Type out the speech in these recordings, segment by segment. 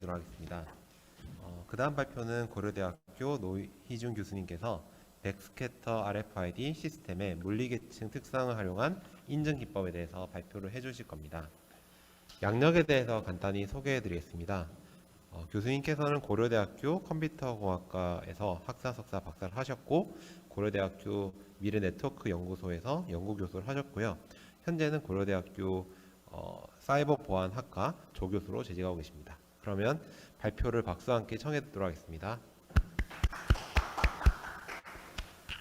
하겠습니다. 그 다음 발표는 고려대학교 노희준 교수님께서 백스캐터 RFID 시스템의 물리계층 특성을 활용한 인증 기법에 대해서 발표를 해주실 겁니다. 양력에 대해서 간단히 소개해 드리겠습니다. 교수님께서는 고려대학교 컴퓨터공학과에서 학사, 석사, 박사를 하셨고 고려대학교 미래네트워크 연구소에서 연구교수를 하셨고요. 현재는 고려대학교 사이버보안학과 조교수로 재직하고 계십니다. 그러면 발표를 박수와 함께 청해 듣도록 하겠습니다.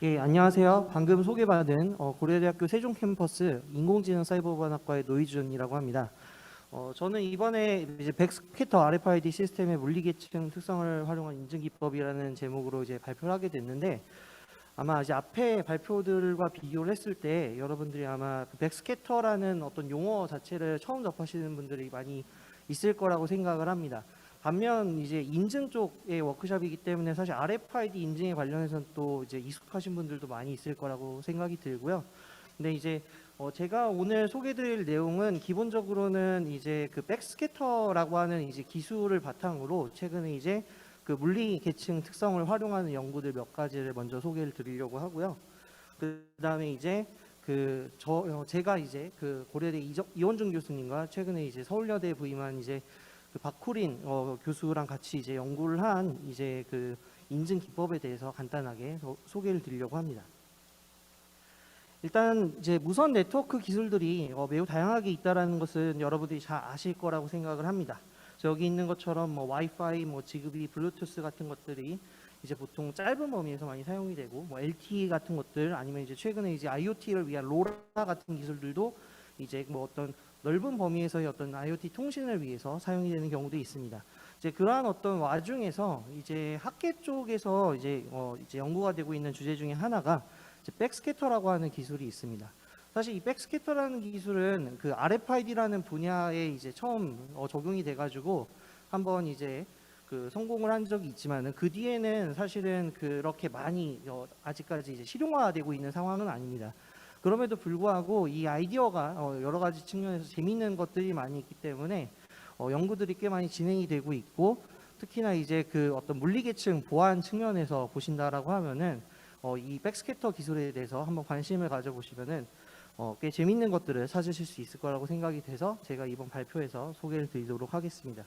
예, 안녕하세요. 방금 소개받은 고려대학교 세종 캠퍼스 인공지능 사이버보안학과의 노희준이라고 합니다. 저는 이번에 이제 백스캐터 RFID 시스템의 물리계층 특성을 활용한 인증 기법이라는 제목으로 이제 발표를 하게 됐는데, 아마 이제 앞에 발표들과 비교를 했을 때 여러분들이 아마 그 백스캐터라는 어떤 용어 자체를 처음 접하시는 분들이 많이 있을 거라고 생각을 합니다. 반면 이제 인증 쪽의 워크숍이기 때문에 사실 RFID 인증에 관련해서는 또 이제 익숙하신 분들도 많이 있을 거라고 생각이 들고요. 근데 이제 제가 오늘 소개드릴 내용은 기본적으로는 이제 그 백스캐터라고 하는 이제 기술을 바탕으로 최근에 이제 그 물리 계층 특성을 활용하는 연구들 몇 가지를 먼저 소개를 드리려고 하고요. 그다음에 이제 제가 이제 그 고려대 이원중 교수님과 최근에 이제 서울여대에 부임한 이제 그 박후린 교수랑 같이 이제 연구를 한 이제 그 인증 기법에 대해서 간단하게 소개를 드리려고 합니다. 일단 이제 무선 네트워크 기술들이 매우 다양하게 있다라는 것은 여러분들이 잘 아실 거라고 생각을 합니다. 여기 있는 것처럼 뭐 와이파이, 뭐 지그비, 블루투스 같은 것들이 이제 보통 짧은 범위에서 많이 사용이 되고, 뭐 LTE 같은 것들, 아니면 이제 최근에 이제 IoT를 위한 로라 같은 기술들도 이제 뭐 어떤 넓은 범위에서의 어떤 IoT 통신을 위해서 사용이 되는 경우도 있습니다. 이제 그러한 어떤 와중에서 이제 학계 쪽에서 이제 연구가 되고 있는 주제 중에 하나가 이제 백스캐터라고 하는 기술이 있습니다. 사실 이 백스캐터라는 기술은 그 RFID라는 분야에 이제 처음 적용이 돼가지고 한번 이제 그 성공을 한 적이 있지만은 그 뒤에는 사실은 그렇게 많이 아직까지 이제 실용화되고 있는 상황은 아닙니다. 그럼에도 불구하고 이 아이디어가 여러 가지 측면에서 재미있는 것들이 많이 있기 때문에 연구들이 꽤 많이 진행이 되고 있고, 특히나 이제 그 어떤 물리계층 보안 측면에서 보신다라고 하면은 이 백스캐터 기술에 대해서 한번 관심을 가져보시면은 꽤 재밌는 것들을 찾으실 수 있을 거라고 생각이 돼서 제가 이번 발표에서 소개를 드리도록 하겠습니다.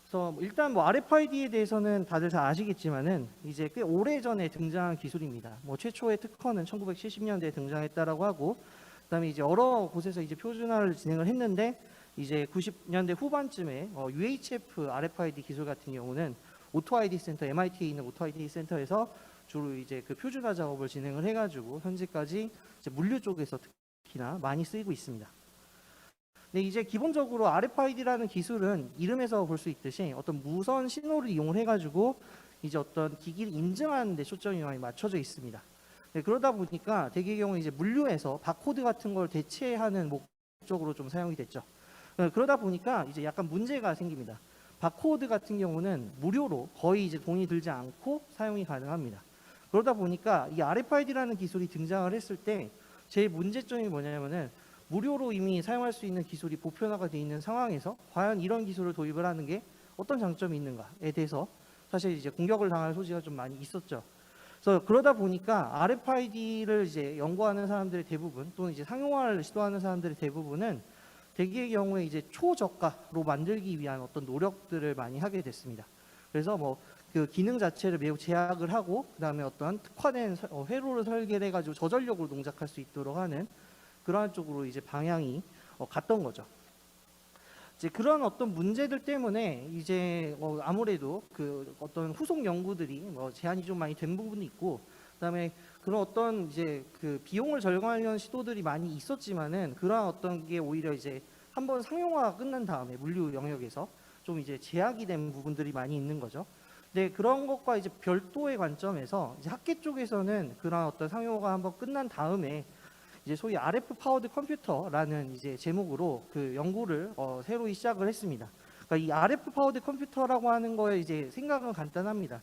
그래서 일단 뭐 RFID에 대해서는 다들 잘 아시겠지만은 이제 꽤 오래전에 등장한 기술입니다. 뭐 최초의 특허는 1970년대에 등장했다라고 하고, 그다음에 이제 여러 곳에서 이제 표준화를 진행을 했는데 이제 90년대 후반쯤에 UHF RFID 기술 같은 경우는 오토 아이디 센터, MIT에 있는 오토 아이디 센터에서 주로 이제 그 표준화 작업을 진행을 해가지고 현재까지 이제 물류 쪽에서 특히나 많이 쓰이고 있습니다. 근데 이제 기본적으로 RFID라는 기술은 이름에서 볼 수 있듯이 어떤 무선 신호를 이용을 해가지고 이제 어떤 기기를 인증하는 데 초점이 많이 맞춰져 있습니다. 네, 그러다 보니까 대개의 경우 이제 물류에서 바코드 같은 걸 대체하는 목적으로 좀 사용이 됐죠. 그러다 보니까 이제 약간 문제가 생깁니다. 바코드 같은 경우는 무료로 거의 이제 돈이 들지 않고 사용이 가능합니다. 그러다 보니까 이 RFID라는 기술이 등장을 했을 때 제일 문제점이 뭐냐면은 무료로 이미 사용할 수 있는 기술이 보편화가 되어 있는 상황에서 과연 이런 기술을 도입을 하는 게 어떤 장점이 있는가에 대해서 사실 이제 공격을 당할 소지가 좀 많이 있었죠. 그래서 그러다 보니까 RFID를 이제 연구하는 사람들의 대부분, 또는 이제 상용화를 시도하는 사람들의 대부분은 대개의 경우에 이제 초저가로 만들기 위한 어떤 노력들을 많이 하게 됐습니다. 그래서 뭐 그 기능 자체를 매우 제약을 하고, 그다음에 어떤 특화된 회로를 설계를 해가지고 저전력으로 동작할 수 있도록 하는 그러한 쪽으로 이제 방향이 갔던 거죠. 이제 그런 어떤 문제들 때문에 이제 아무래도 그 어떤 후속 연구들이 제한이 좀 많이 된 부분이 있고, 그다음에 그런 어떤 이제 그 비용을 절감하려는 시도들이 많이 있었지만은 그러한 어떤 게 오히려 이제 한번 상용화가 끝난 다음에 물류 영역에서 좀 이제 제약이 된 부분들이 많이 있는 거죠. 근데 그런 것과 이제 별도의 관점에서 이제 학계 쪽에서는 그런 어떤 상용화가 한번 끝난 다음에 이제 소위 RF 파워드 컴퓨터라는 이제 제목으로 그 연구를 새로 시작을 했습니다. 그러니까 이 RF 파워드 컴퓨터라고 하는 거에 이제 생각은 간단합니다.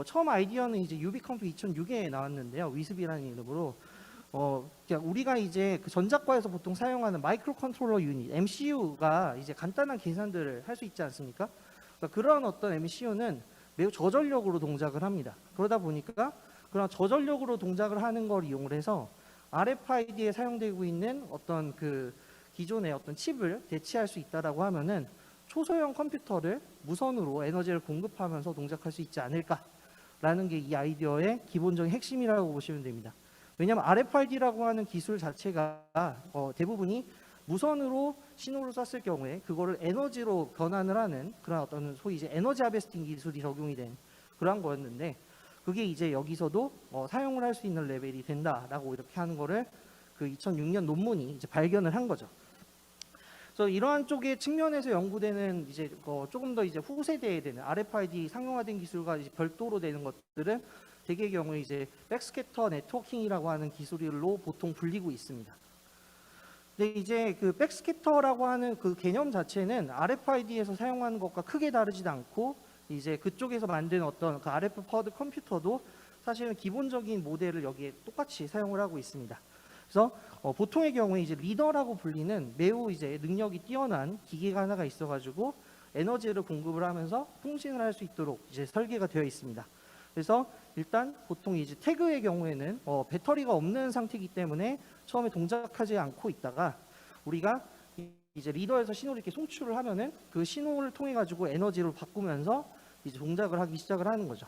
처음 아이디어는 이제 유비컴프 2006에 나왔는데요. 위스비라는 이름으로 그러니까 우리가 이제 그 전작과에서 보통 사용하는 마이크로 컨트롤러 유닛 (MCU가) 이제 간단한 계산들을 할 수 있지 않습니까? 그러니까 그러한 어떤 MCU는 매우 저전력으로 동작을 합니다. 그러다 보니까 그런 저전력으로 동작을 하는 걸 이용을 해서 RFID에 사용되고 있는 어떤 그 기존의 어떤 칩을 대체할 수 있다라고 하면은 초소형 컴퓨터를 무선으로 에너지를 공급하면서 동작할 수 있지 않을까라는 게 이 아이디어의 기본적인 핵심이라고 보시면 됩니다. 왜냐하면 RFID라고 하는 기술 자체가 대부분이 무선으로 신호를 쐈을 경우에 그거를 에너지로 변환을 하는 그런 어떤 소위 이제 에너지 하베스팅 기술이 적용이 된 그런 거였는데 그게 이제 여기서도 사용을 할 수 있는 레벨이 된다라고 이렇게 하는 거를 그 2006년 논문이 이제 발견을 한 거죠. 그래서 이러한 쪽의 측면에서 연구되는 이제 조금 더 이제 후세대에 되는 RFID 상용화된 기술과 이제 별도로 되는 것들은 대개의 경우에 이제 백스캐터 네트워킹이라고 하는 기술로 보통 불리고 있습니다. 근데 이제 그 백스캐터라고 하는 그 개념 자체는 RFID에서 사용하는 것과 크게 다르지도 않고 이제 그쪽에서 만든 어떤 그 RF 파워드 컴퓨터도 사실은 기본적인 모델을 여기에 똑같이 사용을 하고 있습니다. 그래서 보통의 경우에 이제 리더라고 불리는 매우 이제 능력이 뛰어난 기계가 하나가 있어가지고 에너지를 공급을 하면서 통신을 할 수 있도록 이제 설계가 되어 있습니다. 그래서 일단 보통 이제 태그의 경우에는 배터리가 없는 상태이기 때문에 처음에 동작하지 않고 있다가 우리가 이제 리더에서 신호를 이렇게 송출을 하면은 그 신호를 통해 가지고 에너지로 바꾸면서 이제 동작을 하기 시작을 하는 거죠.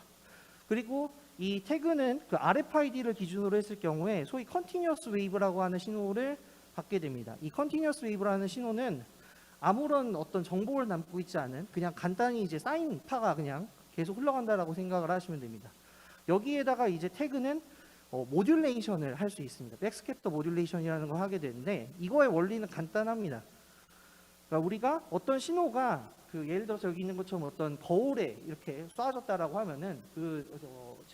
그리고 이 태그는 그 RFID를 기준으로 했을 경우에 소위 컨티뉴어스 웨이브라고 하는 신호를 받게 됩니다. 이 컨티뉴어스 웨이브라는 신호는 아무런 어떤 정보를 담고 있지 않은 그냥 간단히 이제 사인파가 그냥 계속 흘러간다라고 생각을 하시면 됩니다. 여기에다가 이제 태그는 모듈레이션을 할 수 있습니다. 백스캐터 모듈레이션이라는 걸 하게 되는데 이거의 원리는 간단합니다. 그러니까 우리가 어떤 신호가 그 예를 들어서 여기 있는 것처럼 어떤 거울에 이렇게 쏴졌다라고 하면은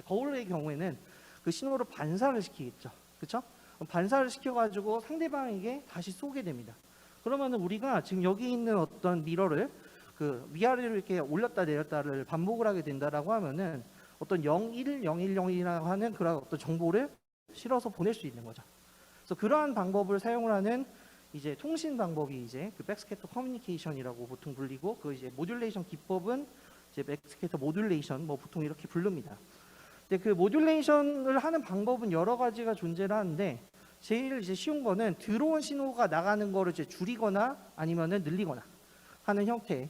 거울의 경우에는 그 신호를 반사를 시키겠죠. 그렇죠? 반사를 시켜가지고 상대방에게 다시 쏘게 됩니다. 그러면은 우리가 지금 여기 있는 어떤 미러를 그 위아래로 이렇게 올렸다 내렸다를 반복을 하게 된다라고 하면은 어떤 01, 0101이라고 하는 그런 어떤 정보를 실어서 보낼 수 있는 거죠. 그래서 그러한 방법을 사용을 하는 이제 통신 방법이 이제 그 백스캐터 커뮤니케이션이라고 보통 불리고 그 이제 모듈레이션 기법은 이제 백스캐터 모듈레이션 뭐 보통 이렇게 부릅니다. 근데 그 모듈레이션을 하는 방법은 여러 가지가 존재를 하는데 제일 이제 쉬운 거는 들어온 신호가 나가는 거를 이제 줄이거나 아니면은 늘리거나 하는 형태의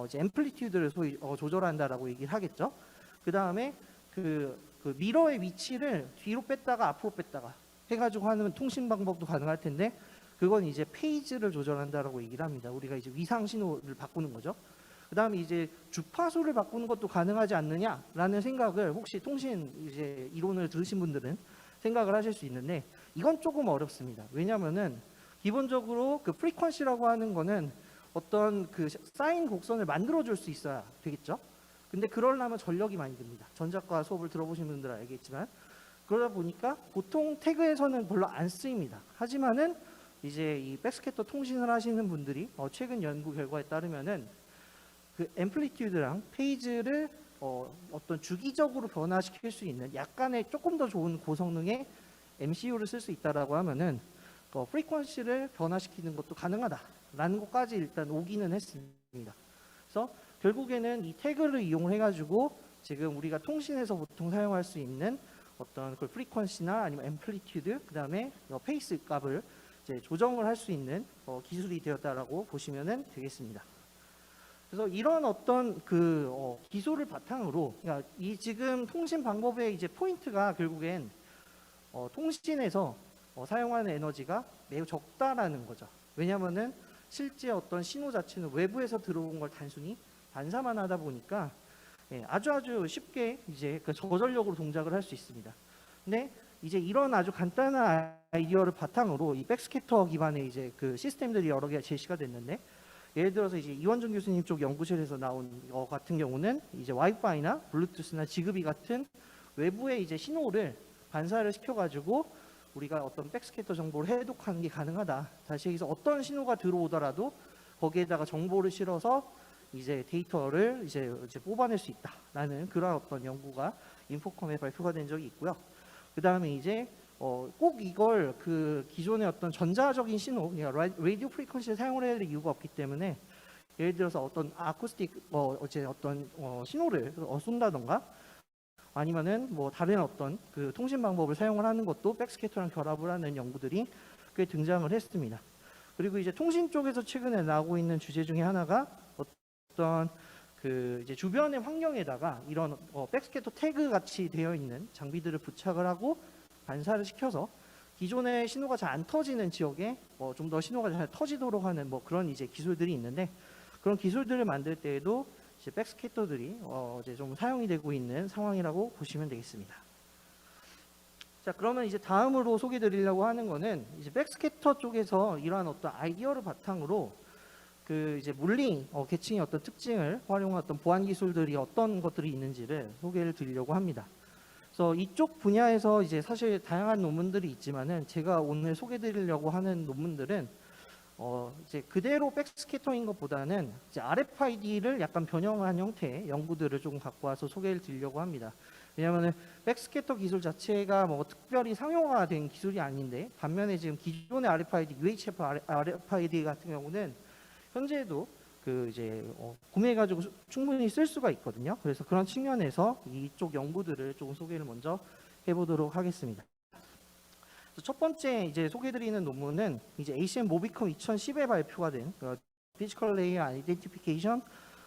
이제 앰플리튜드를 소위 조절한다라고 얘기를 하겠죠. 그 다음에 그 미러의 위치를 뒤로 뺐다가 앞으로 뺐다가 해가지고 하는 통신 방법도 가능할 텐데 그건 이제 페이지를 조절한다라고 얘기를 합니다. 우리가 이제 위상 신호를 바꾸는 거죠. 그 다음에 이제 주파수를 바꾸는 것도 가능하지 않느냐라는 생각을 혹시 통신 이제 이론을 들으신 분들은 생각을 하실 수 있는데 이건 조금 어렵습니다. 왜냐하면은 기본적으로 그 프리퀀시라고 하는 거는 어떤 그 사인 곡선을 만들어 줄 수 있어야 되겠죠. 근데 그러려면 전력이 많이 듭니다. 전자과 수업을 들어보신 분들은 알겠지만 그러다 보니까 보통 태그에서는 별로 안 쓰입니다. 하지만은 이제 이 백스캐터 통신을 하시는 분들이 최근 연구 결과에 따르면은 그 앰플리튜드랑 페이지를 어떤 주기적으로 변화시킬 수 있는 약간의 조금 더 좋은 고성능의 MCU를 쓸 수 있다라고 하면은 프리퀀시를 변화시키는 것도 가능하다라는 것까지 일단 오기는 했습니다. 그래서 결국에는 이 태그를 이용을 해가지고 지금 우리가 통신에서 보통 사용할 수 있는 어떤 그 프리퀀시나 아니면 앰플리튜드 그 다음에 페이스 값을 이제 조정을 할 수 있는 기술이 되었다라고 보시면 되겠습니다. 그래서 이런 어떤 그 기술을 바탕으로 그러니까 이 지금 통신 방법의 이제 포인트가 결국엔 통신에서 사용하는 에너지가 매우 적다라는 거죠. 왜냐하면은 실제 어떤 신호 자체는 외부에서 들어온 걸 단순히 반사만 하다 보니까 아주 쉽게 이제 그 저전력으로 동작을 할 수 있습니다. 근데 이제 이런 아주 간단한 아이디어를 바탕으로 이 백스캐터 기반의 이제 그 시스템들이 여러 개가 제시가 됐는데 예를 들어서 이제 이원준 교수님 쪽 연구실에서 나온 같은 경우는 이제 와이파이나 블루투스나 지그비 같은 외부의 이제 신호를 반사를 시켜가지고 우리가 어떤 백스캐터 정보를 해독하는 게 가능하다. 다시 여기서 어떤 신호가 들어오더라도 거기에다가 정보를 실어서 이제 데이터를 이제 뽑아낼 수 있다라는 그런 어떤 연구가 인포컴에 발표가 된 적이 있고요. 그 다음에 이제 꼭 이걸 그 기존의 어떤 전자적인 신호, 그러니까 라디오 프리퀀시를 사용을 해야 될 이유가 없기 때문에 예를 들어서 어떤 아쿠스틱 이제 어떤 신호를 쏜다던가 아니면은 뭐 다른 어떤 그 통신 방법을 사용을 하는 것도 백스캐터랑 결합을 하는 연구들이 꽤 등장을 했습니다. 그리고 이제 통신 쪽에서 최근에 나오고 있는 주제 중에 하나가 어떤 그 이제 주변의 환경에다가 이런 백스캐터 태그 같이 되어 있는 장비들을 부착을 하고 반사를 시켜서 기존의 신호가 잘 안 터지는 지역에 좀 더 신호가 잘 터지도록 하는 뭐 그런 이제 기술들이 있는데 그런 기술들을 만들 때에도 이제 백스캐터들이 이제 좀 사용이 되고 있는 상황이라고 보시면 되겠습니다. 자, 그러면 이제 다음으로 소개드리려고 하는 거는 이제 백스캐터 쪽에서 이러한 어떤 아이디어를 바탕으로 그 이제 물리 계층의 어떤 특징을 활용한 어떤 보안 기술들이 어떤 것들이 있는지를 소개를 드리려고 합니다. 그래서 이쪽 분야에서 이제 사실 다양한 논문들이 있지만은 제가 오늘 소개드리려고 하는 논문들은 이제 그대로 백스캐터인 것보다는 이제 RFID를 약간 변형한 형태의 연구들을 조금 갖고 와서 소개를 드리려고 합니다. 왜냐하면 백스캐터 기술 자체가 뭐 특별히 상용화된 기술이 아닌데 반면에 지금 기존의 RFID, UHF RFID 같은 경우는 현재도 그 이제 구매해가지고 충분히 쓸 수가 있거든요. 그래서 그런 측면에서 이쪽 연구들을 조금 소개를 먼저 해보도록 하겠습니다. 첫 번째 이제 소개드리는 논문은 이제 ACM 모비컴 2010에 발표가 된 Physical Layer Identification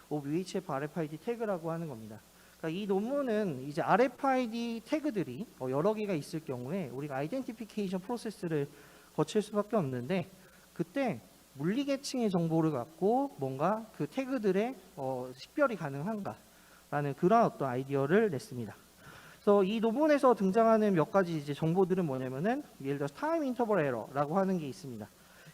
of UHF RFID 태그라고 하는 겁니다. 그러니까 이 논문은 이제 RFID 태그들이 여러 개가 있을 경우에 우리가 아이덴티피케이션 프로세스를 거칠 수밖에 없는데 그때 물리 계층의 정보를 갖고 뭔가 그 태그들의 식별이 가능한가라는 그런 어떤 아이디어를 냈습니다. 그래서 이 논문에서 등장하는 몇 가지 이제 정보들은 뭐냐면은 예를 들어서 타임 인터벌 에러라고 하는 게 있습니다.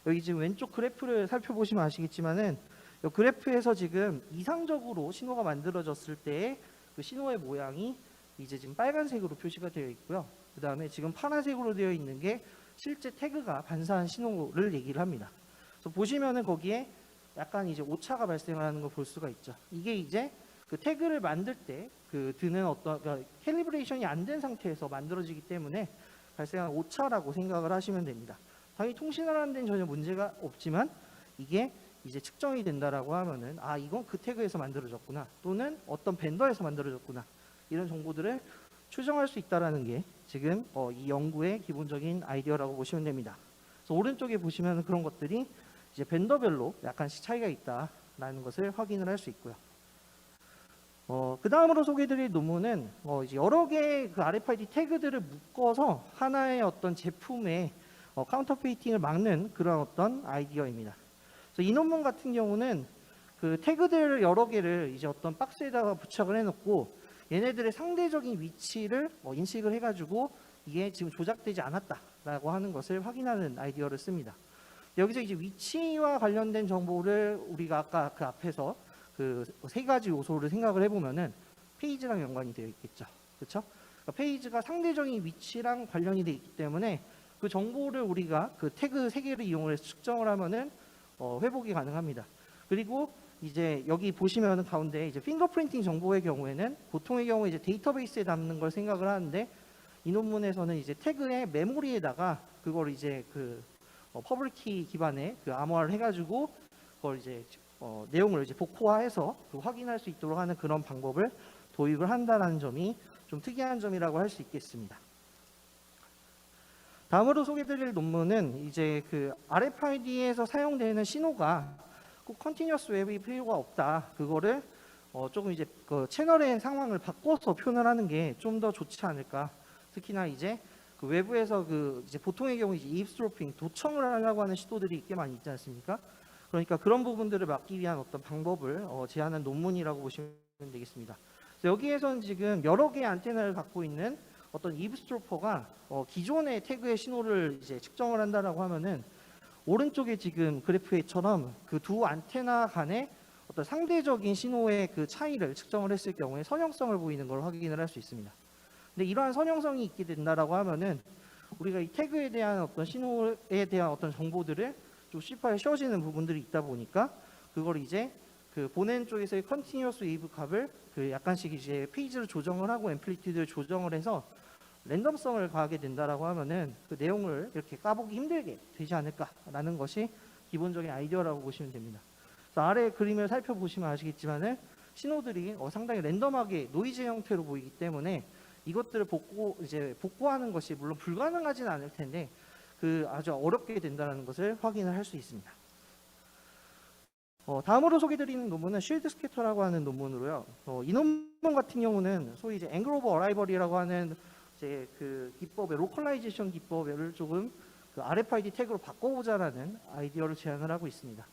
여기 지금 왼쪽 그래프를 살펴보시면 아시겠지만은 이 그래프에서 지금 이상적으로 신호가 만들어졌을 때 그 신호의 모양이 이제 지금 빨간색으로 표시가 되어 있고요. 그 다음에 지금 파란색으로 되어 있는 게 실제 태그가 반사한 신호를 얘기를 합니다. 그래서 보시면은 거기에 약간 이제 오차가 발생하는 걸 볼 수가 있죠. 이게 이제 그 태그를 만들 때 그 드는 어떤 그러니까 캘리브레이션이 안 된 상태에서 만들어지기 때문에 발생한 오차라고 생각을 하시면 됩니다. 당연히 통신을 하는 데는 전혀 문제가 없지만 이게 이제 측정이 된다라고 하면은 아 이건 그 태그에서 만들어졌구나 또는 어떤 벤더에서 만들어졌구나 이런 정보들을 추정할 수 있다라는 게 지금 이 연구의 기본적인 아이디어라고 보시면 됩니다. 그래서 오른쪽에 보시면 그런 것들이 이제 벤더별로 약간씩 차이가 있다라는 것을 확인을 할 수 있고요. 그 다음으로 소개드릴 논문은 이제 여러 개의 그 RFID 태그들을 묶어서 하나의 어떤 제품의 카운터페이팅을 막는 그런 어떤 아이디어입니다. 그래서 이 논문 같은 경우는 그 태그들 여러 개를 이제 어떤 박스에다가 부착을 해놓고 얘네들의 상대적인 위치를 인식을 해가지고 이게 지금 조작되지 않았다라고 하는 것을 확인하는 아이디어를 씁니다. 여기서 이제 위치와 관련된 정보를 우리가 아까 그 앞에서 그 세 가지 요소를 생각을 해보면은 페이지랑 연관이 되어 있겠죠. 그렇죠? 그러니까 페이지가 상대적인 위치랑 관련이 되어 있기 때문에 그 정보를 우리가 그 태그 세 개를 이용해서 측정을 하면은 회복이 가능합니다. 그리고 이제 여기 보시면은 가운데 이제 핑거프린팅 정보의 경우에는 보통의 경우 이제 데이터베이스에 담는 걸 생각을 하는데 이 논문에서는 이제 태그의 메모리에다가 그걸 이제 그 퍼블릭키 기반의 그 암호화를 해가지고 그걸 이제 내용을 이제 복호화해서 그 확인할 수 있도록 하는 그런 방법을 도입을 한다는 점이 좀 특이한 점이라고 할 수 있겠습니다. 다음으로 소개드릴 논문은 이제 그 RFID에서 사용되는 신호가 꼭 컨티뉴어스 웹이 필요가 없다. 그거를 조금 이제 그 채널의 상황을 바꿔서 표현을 하는 게 좀 더 좋지 않을까. 특히나 이제 그 외부에서 그 이제 보통의 경우 이제 이브스트로핑 도청을 하려고 하는 시도들이 꽤 많이 있지 않습니까? 그러니까 그런 부분들을 막기 위한 어떤 방법을 제안한 논문이라고 보시면 되겠습니다. 그래서 여기에서는 지금 여러 개의 안테나를 갖고 있는 어떤 이브스트로퍼가 기존의 태그의 신호를 이제 측정을 한다라고 하면은 오른쪽에 지금 그래프에처럼 그 두 안테나 간의 어떤 상대적인 신호의 그 차이를 측정을 했을 경우에 선형성을 보이는 걸 확인을 할 수 있습니다. 근데 이러한 선형성이 있게 된다라고 하면은 우리가 이 태그에 대한 어떤 신호에 대한 어떤 정보들을 좀 쉽게 씌워지는 부분들이 있다 보니까 그걸 이제 그 보낸 쪽에서의 컨티뉴어스 웨이브 값을 그 약간씩 이제 페이지를 조정을 하고 앰플리튜드를 조정을 해서 랜덤성을 가하게 된다라고 하면은 그 내용을 이렇게 까보기 힘들게 되지 않을까라는 것이 기본적인 아이디어라고 보시면 됩니다. 그래서 아래 그림을 살펴보시면 아시겠지만은 신호들이 상당히 랜덤하게 노이즈 형태로 보이기 때문에 이것들을 복구하는 것이 물론 불가능하지는 않을 텐데 아주 어렵게 된다는 것을 확인을 할 수 있습니다. 다음으로 소개드리는 논문은 쉴드 스캐터라고 하는 논문으로요. 이 논문 같은 경우는 소위 이제 앵글 오브 어라이벌이라고 하는 이제 그 기법의 로컬라이제이션 기법을 조금 그 RFID 태그로 바꿔보자라는 아이디어를 제안을 하고 있습니다.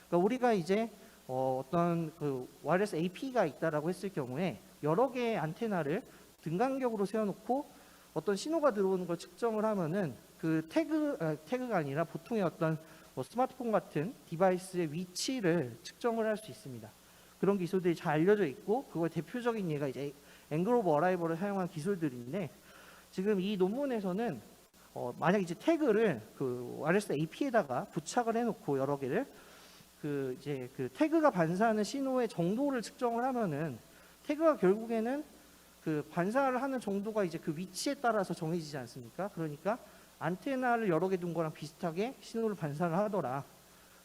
그러니까 우리가 이제 어떤 그 와이어리스 AP가 있다라고 했을 경우에 여러 개의 안테나를 등간격으로 세워놓고 어떤 신호가 들어오는 걸 측정을 하면은 그 태그가 아니라 보통의 어떤 스마트폰 같은 디바이스의 위치를 측정을 할 수 있습니다. 그런 기술들이 잘 알려져 있고 그거의 대표적인 예가 이제 앵글 오브 어라이벌을 사용한 기술들인데 지금 이 논문에서는 만약 이제 태그를 그 와이어리스 AP에다가 부착을 해놓고 여러 개를 그 태그가 반사하는 신호의 정도를 측정을 하면은 태그가 결국에는 그 반사를 하는 정도가 이제 그 위치에 따라서 정해지지 않습니까? 그러니까 안테나를 여러 개 둔 거랑 비슷하게 신호를 반사를 하더라.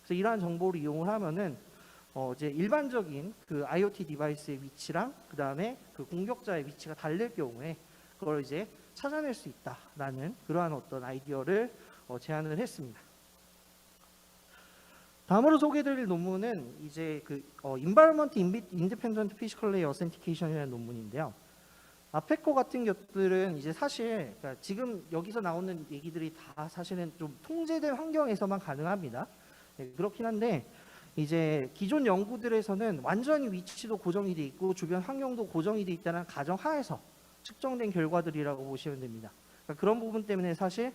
그래서 이러한 정보를 이용을 하면은 이제 일반적인 그 IoT 디바이스의 위치랑 그 다음에 그 공격자의 위치가 다를 경우에 그걸 이제 찾아낼 수 있다라는 그러한 어떤 아이디어를 제안을 했습니다. 다음으로 소개드릴 논문은 이제 그 Environment Independent Physical Layer Authentication이라는 논문인데요. 앞에 거 같은 것들은 이제 사실 그러니까 지금 여기서 나오는 얘기들이 다 사실은 좀 통제된 환경에서만 가능합니다. 네, 그렇긴 한데 이제 기존 연구들에서는 완전히 위치도 고정이 돼 있고 주변 환경도 고정이 돼 있다는 가정하에서 측정된 결과들이라고 보시면 됩니다. 그러니까 그런 부분 때문에 사실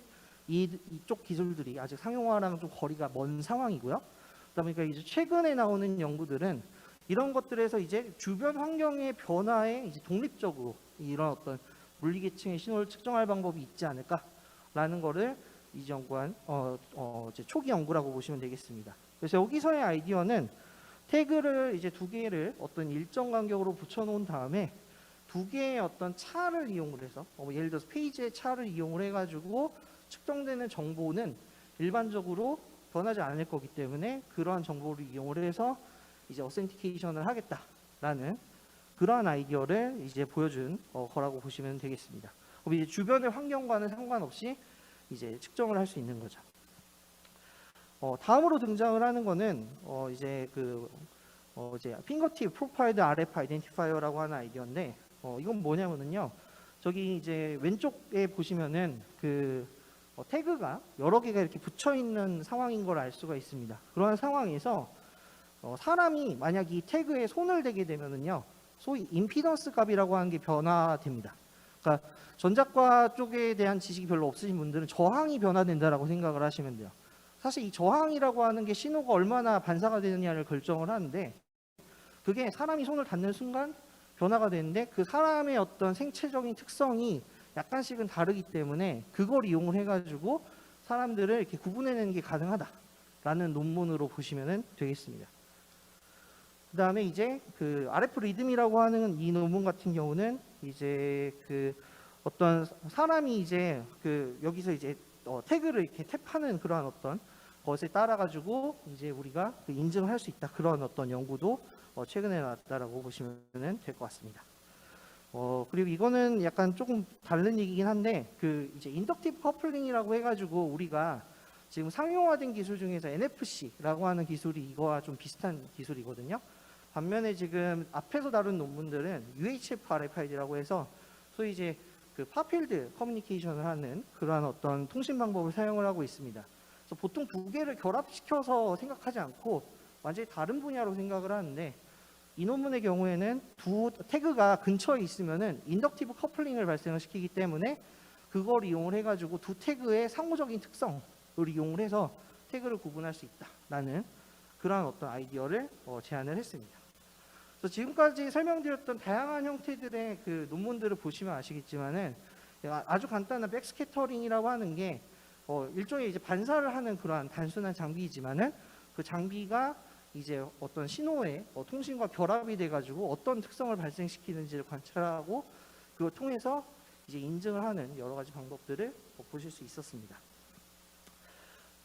이쪽 기술들이 아직 상용화랑 좀 거리가 먼 상황이고요. 그러다 보니까 이제 최근에 나오는 연구들은 이런 것들에서 이제 주변 환경의 변화에 이제 독립적으로 이런 어떤 물리계층의 신호를 측정할 방법이 있지 않을까라는 거를 이제 연구한 이제 초기 연구라고 보시면 되겠습니다. 그래서 여기서의 아이디어는 태그를 이제 두 개를 어떤 일정 간격으로 붙여놓은 다음에 두 개의 어떤 차를 이용을 해서 예를 들어서 페이지의 차를 이용을 해가지고 측정되는 정보는 일반적으로 변하지 않을 거기 때문에 그러한 정보를 이용을 해서 이제 어센티케이션을 하겠다라는 그러한 아이디어를 이제 보여준 거라고 보시면 되겠습니다. 그럼 이제 주변의 환경과는 상관없이 이제 측정을 할 수 있는 거죠. 다음으로 등장을 하는 거는 이제 이제 핑거팁 프로파일드 RF 아이덴티파이어라고 하는 아이디어인데 이건 뭐냐면은요. 저기 이제 왼쪽에 보시면은 태그가 여러 개가 이렇게 붙여 있는 상황인 걸 알 수가 있습니다. 그러한 상황에서 사람이 만약 이 태그에 손을 대게 되면은요. 소위 임피던스 값이라고 하는 게 변화됩니다. 그러니까 전자과 쪽에 대한 지식이 별로 없으신 분들은 저항이 변화된다라고 생각을 하시면 돼요. 사실 이 저항이라고 하는 게 신호가 얼마나 반사가 되느냐를 결정을 하는데 그게 사람이 손을 닿는 순간 변화가 되는데 그 사람의 어떤 생체적인 특성이 약간씩은 다르기 때문에 그걸 이용을 해가지고 사람들을 이렇게 구분해내는 게 가능하다라는 논문으로 보시면 되겠습니다. 그 다음에 이제 RF 리듬이라고 하는 이 논문 같은 경우는 이제 어떤 사람이 이제 여기서 이제 태그를 이렇게 탭하는 그러한 어떤 것에 따라 가지고 이제 우리가 인증을 할 수 있다 그런 어떤 연구도 최근에 나왔다라고 보시면 될 것 같습니다. 그리고 이거는 약간 조금 다른 얘기긴 한데 이제 인덕티브 커플링이라고 해가지고 우리가 지금 상용화된 기술 중에서 NFC라고 하는 기술이 이거와 좀 비슷한 기술이거든요. 반면에 지금 앞에서 다룬 논문들은 UHF RFID라고 해서 소위 이제 파필드 커뮤니케이션을 하는 그러한 어떤 통신 방법을 사용을 하고 있습니다. 그래서 보통 두 개를 결합시켜서 생각하지 않고 완전히 다른 분야로 생각을 하는데 이 논문의 경우에는 두 태그가 근처에 있으면은 인덕티브 커플링을 발생을 시키기 때문에 그걸 이용을 해가지고 두 태그의 상호적인 특성을 이용을 해서 태그를 구분할 수 있다라는 그러한 어떤 아이디어를 제안을 했습니다. 그래서 지금까지 설명드렸던 다양한 형태들의 논문들을 보시면 아시겠지만은 아주 간단한 백스캐터링이라고 하는 게 일종의 이제 반사를 하는 그러한 단순한 장비이지만은 그 장비가 이제 어떤 신호의 통신과 결합이 돼가지고 어떤 특성을 발생시키는지를 관찰하고 그걸 통해서 이제 인증을 하는 여러 가지 방법들을 보실 수 있었습니다.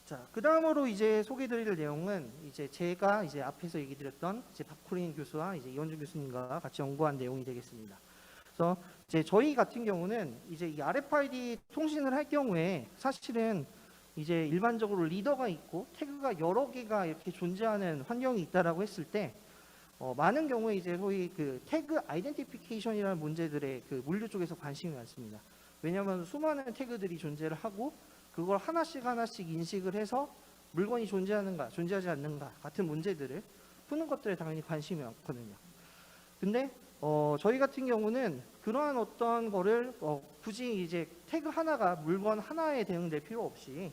자, 그 다음으로 이제 소개드릴 내용은 이제 제가 이제 앞에서 얘기 드렸던 이제 박쿠린 교수와 이제 이원준 교수님과 같이 연구한 내용이 되겠습니다. 그래서 이제 저희 같은 경우는 이제 이 RFID 통신을 할 경우에 사실은 이제 일반적으로 리더가 있고 태그가 여러 개가 이렇게 존재하는 환경이 있다라고 했을 때 많은 경우에 이제 소위 그 태그 아이덴티피케이션이라는 문제들의 그 물류 쪽에서 관심이 많습니다. 왜냐하면 수많은 태그들이 존재를 하고 그걸 하나씩 하나씩 인식을 해서 물건이 존재하는가, 존재하지 않는가 같은 문제들을 푸는 것들에 당연히 관심이 많거든요. 근데 저희 같은 경우는 그러한 어떤 거를 굳이 이제 태그 하나가 물건 하나에 대응될 필요 없이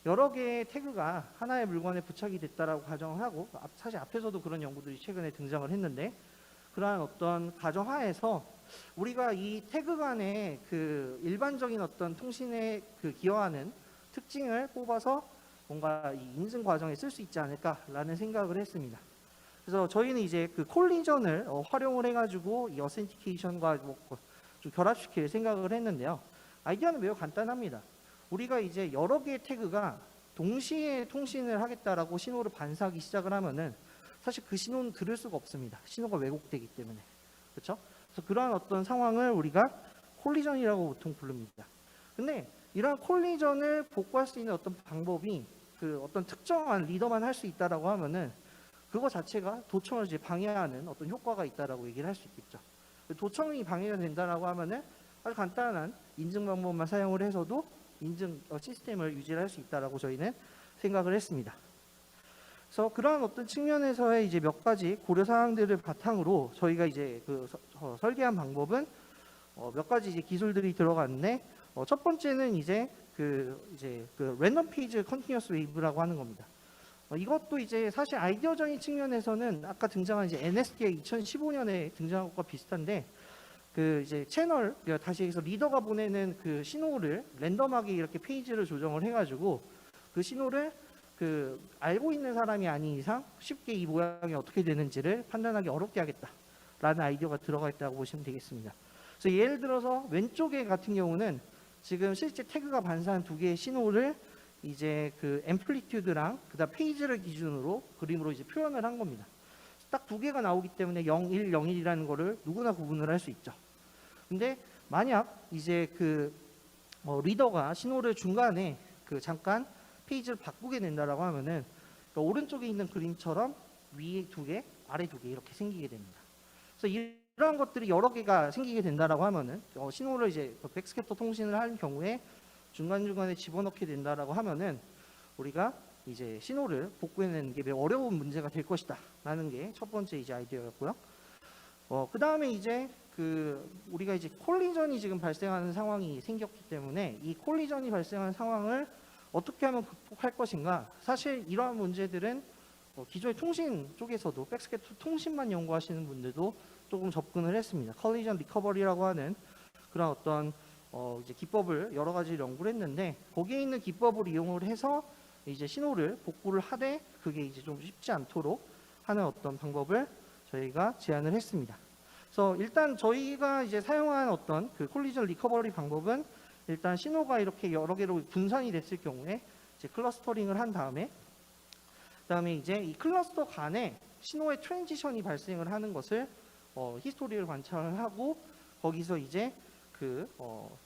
여러 개의 태그가 하나의 물건에 부착이 됐다라고 가정을 하고 사실 앞에서도 그런 연구들이 최근에 등장을 했는데 그러한 어떤 가정하에서 우리가 이 태그 간의 그 일반적인 어떤 통신에 그 기여하는 특징을 뽑아서 뭔가 이 인증 과정에 쓸 수 있지 않을까라는 생각을 했습니다. 그래서 저희는 이제 그 콜리전을 활용을 해가지고 이 어센티케이션과 좀 결합시킬 생각을 했는데요. 아이디어는 매우 간단합니다. 우리가 이제 여러 개의 태그가 동시에 통신을 하겠다라고 신호를 반사하기 시작을 하면은 사실 그 신호는 들을 수가 없습니다. 신호가 왜곡되기 때문에. 그렇죠? 그래서 그러한 어떤 상황을 우리가 콜리전이라고 보통 부릅니다. 근데 이러한 콜리전을 복구할 수 있는 어떤 방법이 그 어떤 특정한 리더만 할 수 있다라고 하면은 그거 자체가 도청을 이제 방해하는 어떤 효과가 있다라고 얘기를 할 수 있겠죠. 도청이 방해가 된다라고 하면은 아주 간단한 인증 방법만 사용을 해서도 인증 시스템을 유지할 수 있다라고 저희는 생각을 했습니다. 그래서 그러한 어떤 측면에서의 이제 몇 가지 고려 사항들을 바탕으로 저희가 이제 그 설계한 방법은 몇 가지 이제 기술들이 들어갔는데 첫 번째는 이제 그 랜덤 페이지 컨티뉴어스 웨이브라고 하는 겁니다. 이것도 이제 사실 아이디어적인 측면에서는 아까 등장한 이제 NSD의 2015년에 등장한 것과 비슷한데 그 이제 채널 다시 해서 리더가 보내는 그 신호를 랜덤하게 이렇게 페이지를 조정을 해가지고 그 신호를 그 알고 있는 사람이 아닌 이상 쉽게 이 모양이 어떻게 되는지를 판단하기 어렵게 하겠다라는 아이디어가 들어가 있다고 보시면 되겠습니다. 그래서 예를 들어서 왼쪽에 같은 경우는 지금 실제 태그가 반사한 두 개의 신호를 이제 그 앰플리튜드랑 그다음 페이지를 기준으로 그림으로 이제 표현을 한 겁니다. 딱 두 개가 나오기 때문에 0, 1, 0, 1이라는 거를 누구나 구분을 할 수 있죠. 근데 만약 이제 그 리더가 신호를 중간에 그 잠깐 페이지를 바꾸게 된다라고 하면은 그러니까 오른쪽에 있는 그림처럼 위에 두 개, 아래 두 개 이렇게 생기게 됩니다. 그래서 이러한 것들이 여러 개가 생기게 된다라고 하면은 신호를 이제 백스캐터 통신을 할 경우에 중간중간에 집어넣게 된다라고 하면은 우리가 이제 신호를 복구해내는 게 매우 어려운 문제가 될 것이다 라는 게 첫 번째 이제 아이디어였고요. 그 다음에 이제 그 우리가 이제 콜리전이 지금 발생하는 상황이 생겼기 때문에 이 콜리전이 발생하는 상황을 어떻게 하면 극복할 것인가. 사실 이러한 문제들은 기존의 통신 쪽에서도 백스캐터 통신만 연구하시는 분들도 조금 접근을 했습니다. 콜리전 리커버리라고 하는 그런 어떤 이제 기법을 여러 가지 연구를 했는데 거기에 있는 기법을 이용을 해서 이제 신호를 복구를 하되 그게 이제 좀 쉽지 않도록 하는 어떤 방법을 저희가 제안을 했습니다. 그래서 일단 저희가 이제 사용한 어떤 그 콜리전 리커버리 방법은 일단 신호가 이렇게 여러 개로 분산이 됐을 경우에 이제 클러스터링을 한 다음에 그다음에 이제 이 클러스터 간에 신호의 트랜지션이 발생을 하는 것을 히스토리를 관찰을 하고 거기서 이제 그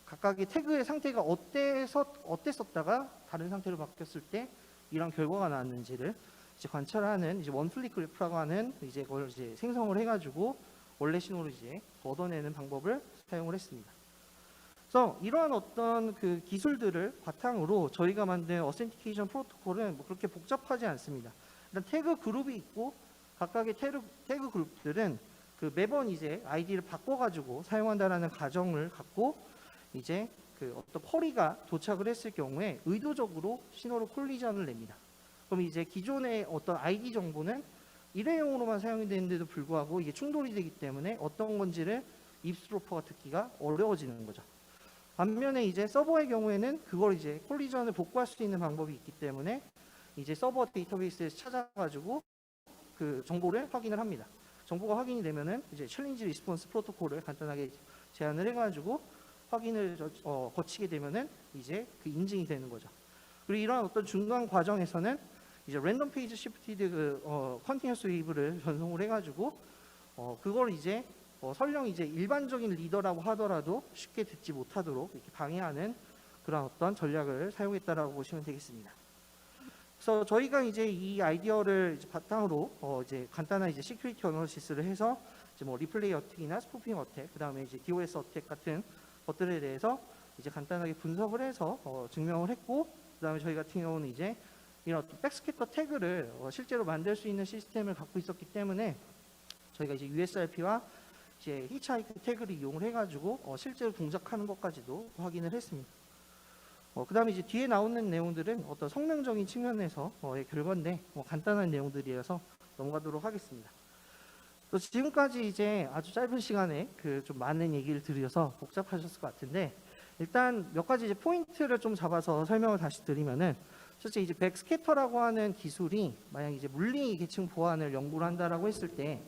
각각의 태그의 상태가 어땠었다가 다른 상태로 바뀌었을 때 이런 결과가 나왔는지를 이제 관찰하는 이제 원플릭 그래프라고 하는 이제 그걸 이제 생성을 해가지고 원래 신호를 이제 걷어내는 방법을 사용을 했습니다. 그래서 이러한 어떤 그 기술들을 바탕으로 저희가 만든 어센티케이션 프로토콜은 뭐 그렇게 복잡하지 않습니다. 일단 태그 그룹이 있고 각각의 태그 그룹들은 그 매번 이제 아이디를 바꿔가지고 사용한다라는 가정을 갖고 이제 그 어떤 쿼리가 도착을 했을 경우에 의도적으로 신호로 콜리전을 냅니다. 그럼 이제 기존의 어떤 아이디 정보는 일회용으로만 사용이 되는데도 불구하고 이게 충돌이 되기 때문에 어떤 건지를 입스로퍼가 듣기가 어려워지는 거죠. 반면에 이제 서버의 경우에는 그걸 이제 콜리전을 복구할 수 있는 방법이 있기 때문에 이제 서버 데이터베이스에서 찾아가지고 그 정보를 확인을 합니다. 정보가 확인이 되면은 이제 챌린지 리스폰스 프로토콜을 간단하게 제안을 해가지고 확인을 거치게 되면은 이제 그 인증이 되는 거죠. 그리고 이런 어떤 중간 과정에서는 이제 랜덤 페이지 시프티드 컨티뉴어스 웨이브를 전송을 해가지고 그걸 이제 설령 이제 일반적인 리더라고 하더라도 쉽게 듣지 못하도록 이렇게 방해하는 그런 어떤 전략을 사용했다라고 보시면 되겠습니다. 그래서 저희가 이제 이 아이디어를 이제 바탕으로 이제 간단한 이제 시큐리티 어널리시스를 해서 이제 뭐 리플레이 어택이나 스푸핑 어택, 그다음에 이제 DOS 어택 같은 것들에 대해서 이제 간단하게 분석을 해서 증명을 했고, 그다음에 저희 같은 경우는 이제 이런 어떤 백스캐터 태그를 실제로 만들 수 있는 시스템을 갖고 있었기 때문에 저희가 이제 USRP와 이제 히치하이크 태그를 이용을 해가지고 실제로 동작하는 것까지도 확인을 했습니다. 그다음에 이제 뒤에 나오는 내용들은 어떤 성능적인 측면에서의 결과인데 간단한 내용들이어서 넘어가도록 하겠습니다. 또 지금까지 이제 아주 짧은 시간에 그 좀 많은 얘기를 드려서 복잡하셨을 것 같은데, 일단 몇 가지 이제 포인트를 좀 잡아서 설명을 다시 드리면은, 실제 이제 백스캐터라고 하는 기술이 만약 이제 물리 계층 보안을 연구를 한다라고 했을 때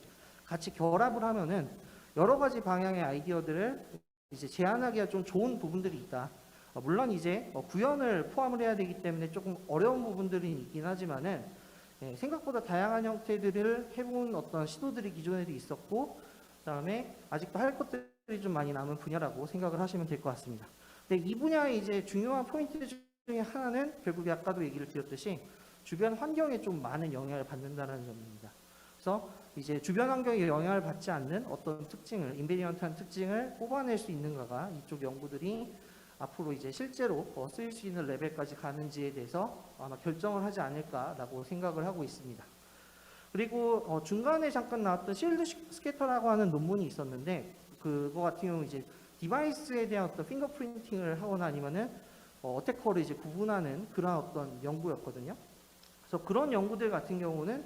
같이 결합을 하면은 여러 가지 방향의 아이디어들을 이제 제안하기가 좀 좋은 부분들이 있다. 물론 이제 구현을 포함을 해야 되기 때문에 조금 어려운 부분들이 있긴 하지만은 생각보다 다양한 형태들을 해본 어떤 시도들이 기존에도 있었고, 그다음에 아직도 할 것들이 좀 많이 남은 분야라고 생각을 하시면 될 것 같습니다. 근데 이 분야의 이제 중요한 포인트 중에 하나는 결국에 아까도 얘기를 드렸듯이 주변 환경에 좀 많은 영향을 받는다는 점입니다. 그래서 이제 주변 환경에 영향을 받지 않는 어떤 특징을, 인베리언트한 특징을 뽑아낼 수 있는가가 이쪽 연구들이 앞으로 이제 실제로 쓰일 수 있는 레벨까지 가는지에 대해서 아마 결정을 하지 않을까라고 생각을 하고 있습니다. 그리고 중간에 잠깐 나왔던 실드 스캐터라고 하는 논문이 있었는데, 그거 같은 경우 이제 디바이스에 대한 어떤 핑거프린팅을 하거나 아니면은 어태커를 이제 구분하는 그런 어떤 연구였거든요. 그래서 그런 연구들 같은 경우는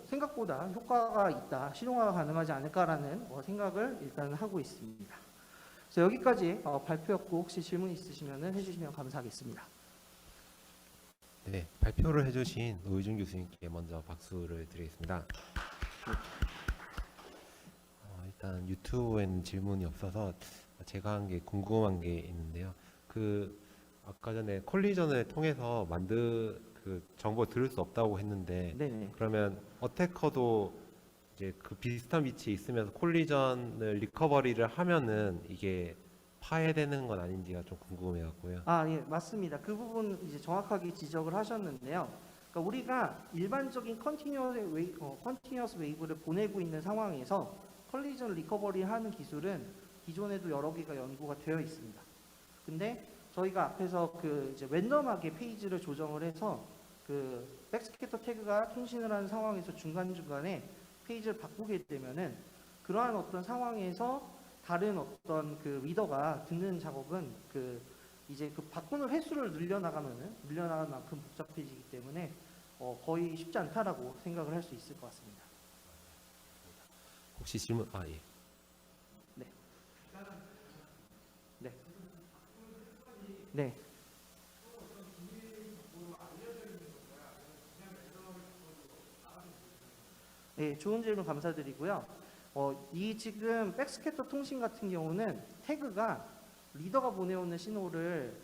생각보다 효과가 있다, 실용화가 가능하지 않을까라는 생각을 일단 하고 있습니다. 그래서 여기까지 발표였고, 혹시 질문 있으시면 해주시면 감사하겠습니다. 네, 발표를 해주신 노희준 교수님께 먼저 박수를 드리겠습니다. 일단 유튜브에는 질문이 없어서 제가 한 게 궁금한 게 있는데요. 아까 전에 콜리전을 통해서 그 정보 들을 수 없다고 했는데, 네네. 그러면 어태커도 이제 그 비슷한 위치에 있으면서 콜리전을 리커버리를 하면은 이게 파해되는 건 아닌지가 좀 궁금해갖고요. 예, 맞습니다. 그 부분 이제 정확하게 지적을 하셨는데요. 그러니까 우리가 일반적인 컨티뉴어스 웨이브를 보내고 있는 상황에서 컬리전 리커버리 하는 기술은 기존에도 여러 개가 연구가 되어 있습니다. 근데 저희가 앞에서 그 이제 랜덤하게 페이지를 조정을 해서 그 백스캐터 태그가 통신을 하는 상황에서 중간중간에 페이지를 바꾸게 되면은 그러한 어떤 상황에서 다른 어떤 그 리더가 듣는 작업은 이제 그 바꾸는 횟수를 늘려나가는 만큼 복잡해지기 때문에 거의 쉽지 않다라고 생각을 할 수 있을 것 같습니다. 혹시 질문? 예. 네. 네. 네. 네, 좋은 질문 감사드리고요. 이 지금 백스캐터 통신 같은 경우는 태그가 리더가 보내오는 신호를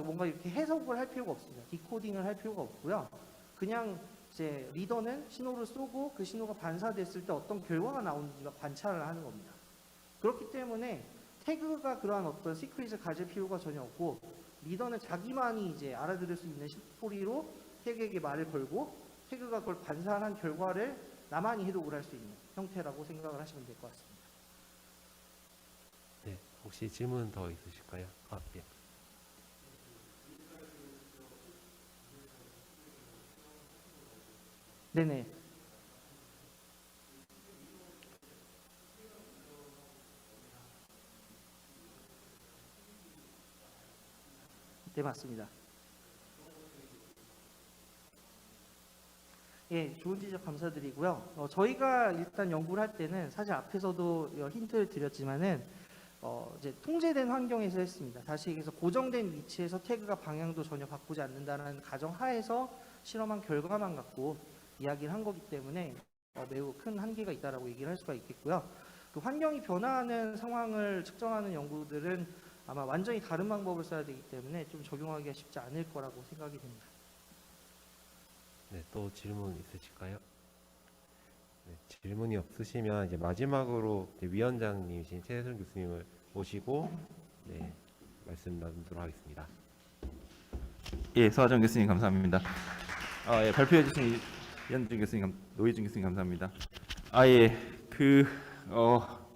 뭔가 이렇게 해석을 할 필요가 없습니다. 디코딩을 할 필요가 없고요. 그냥 이제 리더는 신호를 쏘고 그 신호가 반사됐을 때 어떤 결과가 나오는지가 관찰을 하는 겁니다. 그렇기 때문에 태그가 그러한 어떤 시크릿을 가질 필요가 전혀 없고, 리더는 자기만이 이제 알아들을 수 있는 스토리로 태그에게 말을 걸고, 태그가 그걸 반사한 결과를 나만이 해독을 할 수 있는 형태라고 생각을 하시면 될 것 같습니다. 네, 혹시 질문 더 있으실까요? 예. 네네. 네, 맞습니다. 예, 좋은 지적 감사드리고요. 저희가 일단 연구를 할 때는 사실 앞에서도 힌트를 드렸지만은 이제 통제된 환경에서 했습니다. 다시 얘기해서 고정된 위치에서 태그가 방향도 전혀 바꾸지 않는다는 가정 하에서 실험한 결과만 갖고 이야기를 한 거기 때문에 매우 큰 한계가 있다라고 얘기를 할 수가 있겠고요. 그 환경이 변화하는 상황을 측정하는 연구들은 아마 완전히 다른 방법을 써야 되기 때문에 좀 적용하기가 쉽지 않을 거라고 생각이 됩니다. 네, 또 질문 있으실까요? 네, 질문이 없으시면 이제 마지막으로 이제 위원장님이신 최혜선 교수님을 모시고 네, 말씀 나누도록 하겠습니다. 예, 서하정 교수님 감사합니다. 예, 발표해 주신 이현준 교수님, 노희준 교수님 감사합니다. 예,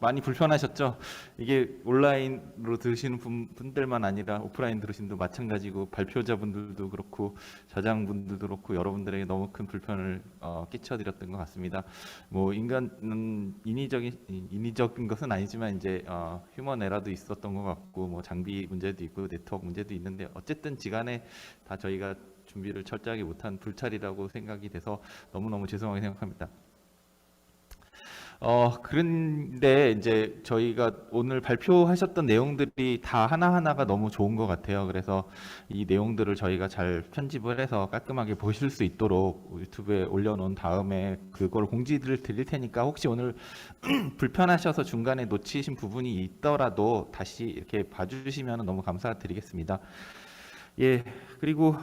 많이 불편하셨죠? 이게 온라인으로 들으시는 분들만 아니라 오프라인 들으신 분도 마찬가지고 발표자분들도 그렇고 저장분들도 그렇고 여러분들에게 너무 큰 불편을 끼쳐드렸던 것 같습니다. 뭐 인간은 인위적인 것은 아니지만 이제 휴먼 에러도 있었던 것 같고 뭐 장비 문제도 있고 네트워크 문제도 있는데 어쨌든 지간에 다 저희가 준비를 철저하게 못한 불찰이라고 생각이 돼서 너무너무 죄송하게 생각합니다. 그런데 이제 저희가 오늘 발표하셨던 내용들이 다 하나하나가 너무 좋은 것 같아요. 그래서 이 내용들을 저희가 잘 편집을 해서 깔끔하게 보실 수 있도록 유튜브에 올려놓은 다음에 그걸 공지를 드릴 테니까 혹시 오늘 불편하셔서 중간에 놓치신 부분이 있더라도 다시 이렇게 봐주시면 너무 감사드리겠습니다. 예, 그리고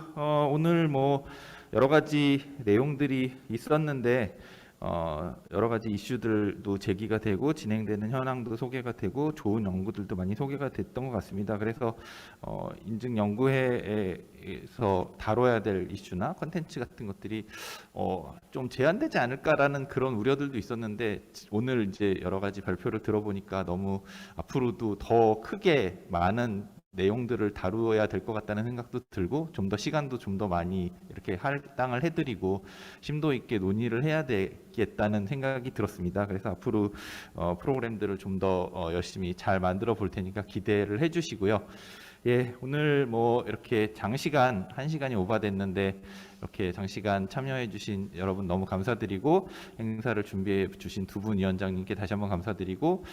오늘 뭐 여러 가지 내용들이 있었는데 여러 가지 이슈들도 제기가 되고 진행되는 현황도 소개가 되고 좋은 연구들도 많이 소개가 됐던 것 같습니다. 그래서 인증 연구회에서 다뤄야 될 이슈나 컨텐츠 같은 것들이 좀 제한되지 않을까라는 그런 우려들도 있었는데 오늘 이제 여러 가지 발표를 들어보니까 너무 앞으로도 더 크게 많은 내용들을 다루어야 될 것 같다는 생각도 들고 좀 더 시간도 좀 더 많이 이렇게 할당을 해드리고 심도 있게 논의를 해야 되겠다는 생각이 들었습니다. 그래서 앞으로 프로그램들을 좀 더 열심히 잘 만들어 볼 테니까 기대를 해주시고요. 예, 오늘 뭐 이렇게 장시간 1시간이 오버됐는데 이렇게 장시간 참여해 주신 여러분 너무 감사드리고 행사를 준비해 주신 두 분 위원장님께 다시 한번 감사드리고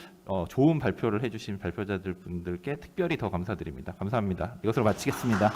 좋은 발표를 해 주신 발표자들 분들께 특별히 더 감사드립니다. 감사합니다. 이것으로 마치겠습니다.